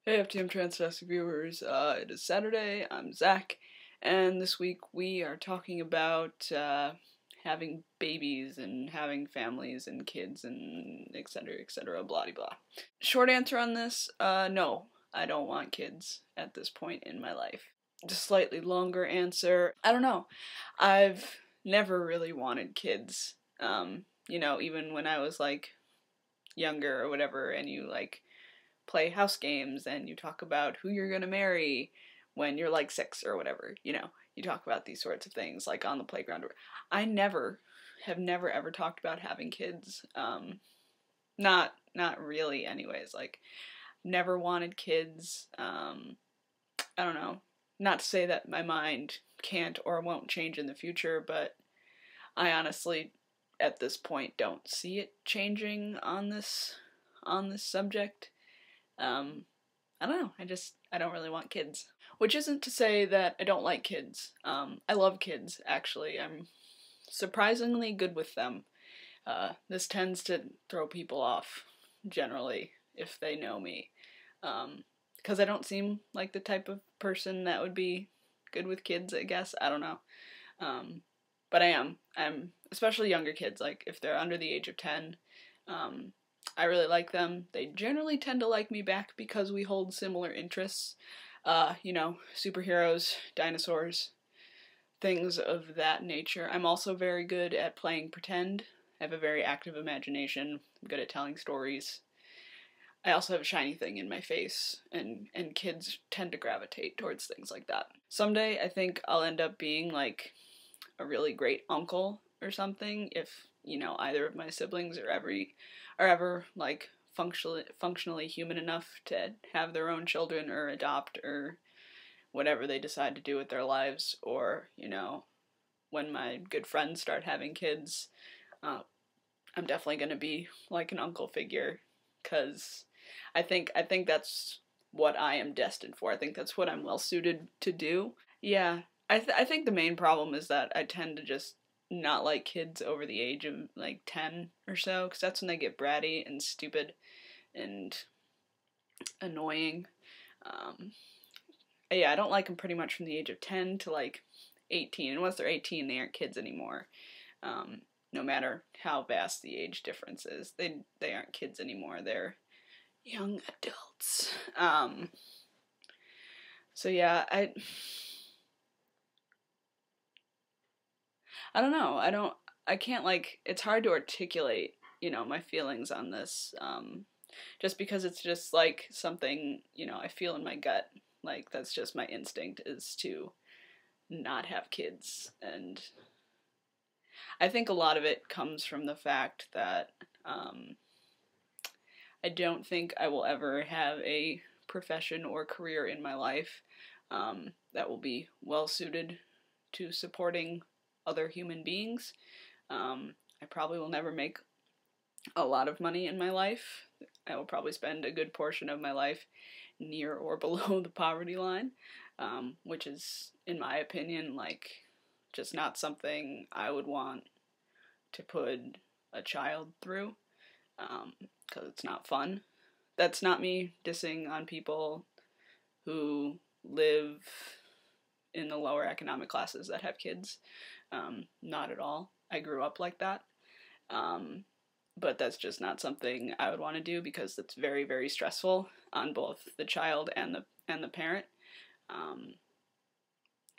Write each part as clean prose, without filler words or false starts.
Hey FTM Transtastic viewers, it is Saturday, I'm Zach, and this week we are talking about having babies and having families and kids and etc, blah blah. Short answer on this, no, I don't want kids at this point in my life. The slightly longer answer, I don't know, I've never really wanted kids, even when I was like younger or whatever, and you like play house games and you talk about who you're gonna marry when you're like 6 or whatever, you talk about these sorts of things like on the playground. I have never ever talked about having kids. Not really anyways, like never wanted kids. I don't know. Not to say that my mind can't or won't change in the future, but I honestly at this point don't see it changing on this subject. I don't know, I don't really want kids. Which isn't to say that I don't like kids. I love kids, actually. I'm surprisingly good with them. This tends to throw people off, generally, if they know me. Because I don't seem like the type of person that would be good with kids, I guess. I don't know. But I am. I'm, especially younger kids, like if they're under the age of 10, I really like them. They generally tend to like me back because we hold similar interests. Superheroes, dinosaurs, things of that nature. I'm also very good at playing pretend. I have a very active imagination. I'm good at telling stories. I also have a shiny thing in my face, and kids tend to gravitate towards things like that. Someday, I think I'll end up being like a really great uncle or something if, either of my siblings are ever like functionally human enough to have their own children or adopt or whatever they decide to do with their lives, or when my good friends start having kids, I'm definitely going to be like an uncle figure, because I think that's what I am destined for. I think that's what I'm well suited to do. Yeah, I think the main problem is that I tend to just not like kids over the age of like 10 or so, because that's when they get bratty and stupid and annoying. Yeah, I don't like them pretty much from the age of 10 to like 18, and once they're 18 they aren't kids anymore. No matter how vast the age difference is, they aren't kids anymore, they're young adults. So yeah, I don't know. I can't, like, it's hard to articulate, my feelings on this, just because it's just, like, something, I feel in my gut. Like, that's just my instinct, is to not have kids. And I think a lot of it comes from the fact that, I don't think I will ever have a profession or career in my life, that will be well suited to supporting other human beings. I probably will never make a lot of money in my life. I will probably spend a good portion of my life near or below the poverty line, which is, in my opinion, like, just not something I would want to put a child through, because it's not fun. That's not me dissing on people who live in the lower economic classes that have kids. Not at all. I grew up like that. But that's just not something I would want to do, because it's very, very stressful on both the child and the parent. I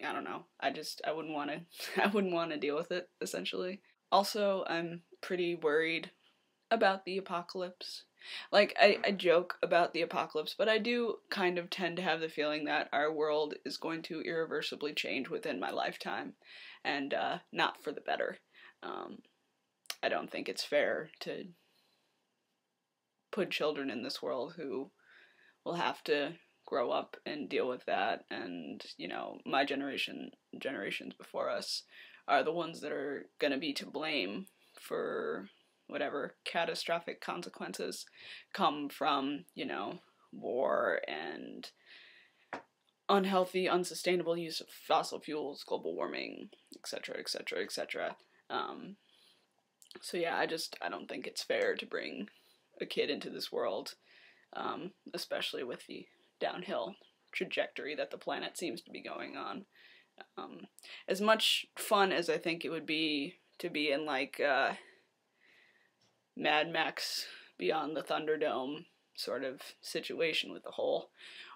don't know. I wouldn't want to I wouldn't want to deal with it, essentially. Also, I'm pretty worried about the apocalypse. Like, I joke about the apocalypse, but I do kind of tend to have the feeling that our world is going to irreversibly change within my lifetime, and not for the better. I don't think it's fair to put children in this world who will have to grow up and deal with that, and, my generations before us are the ones that are going to be to blame for whatever catastrophic consequences come from, war and unhealthy, unsustainable use of fossil fuels, global warming, etc, etc, etc. So yeah, I don't think it's fair to bring a kid into this world, especially with the downhill trajectory that the planet seems to be going on. As much fun as I think it would be to be in like Mad Max Beyond the Thunderdome sort of situation with a whole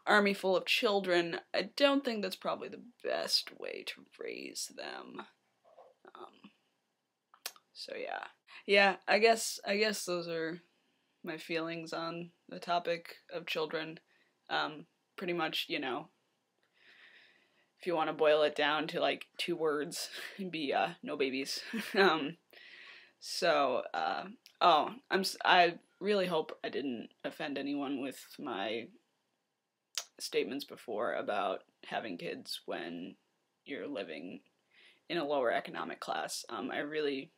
army full of children, I don't think that's probably the best way to raise them. So yeah, I guess those are my feelings on the topic of children. Pretty much, you know, if you want to boil it down to like 2 words, it'd be no babies. I really hope I didn't offend anyone with my statements before about having kids when you're living in a lower economic class. I really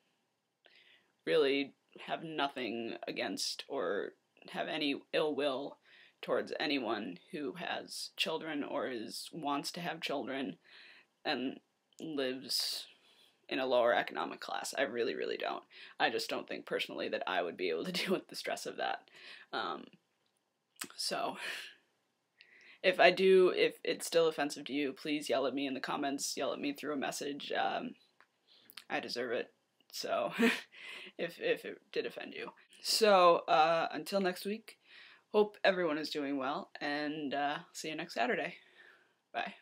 have nothing against or have any ill will towards anyone who has children or wants to have children and lives in a lower economic class. I really, really don't. I just don't think personally that I would be able to deal with the stress of that. So if it's still offensive to you, please yell at me in the comments, yell at me through a message. I deserve it. So if it did offend you. So until next week, hope everyone is doing well, and see you next Saturday. Bye.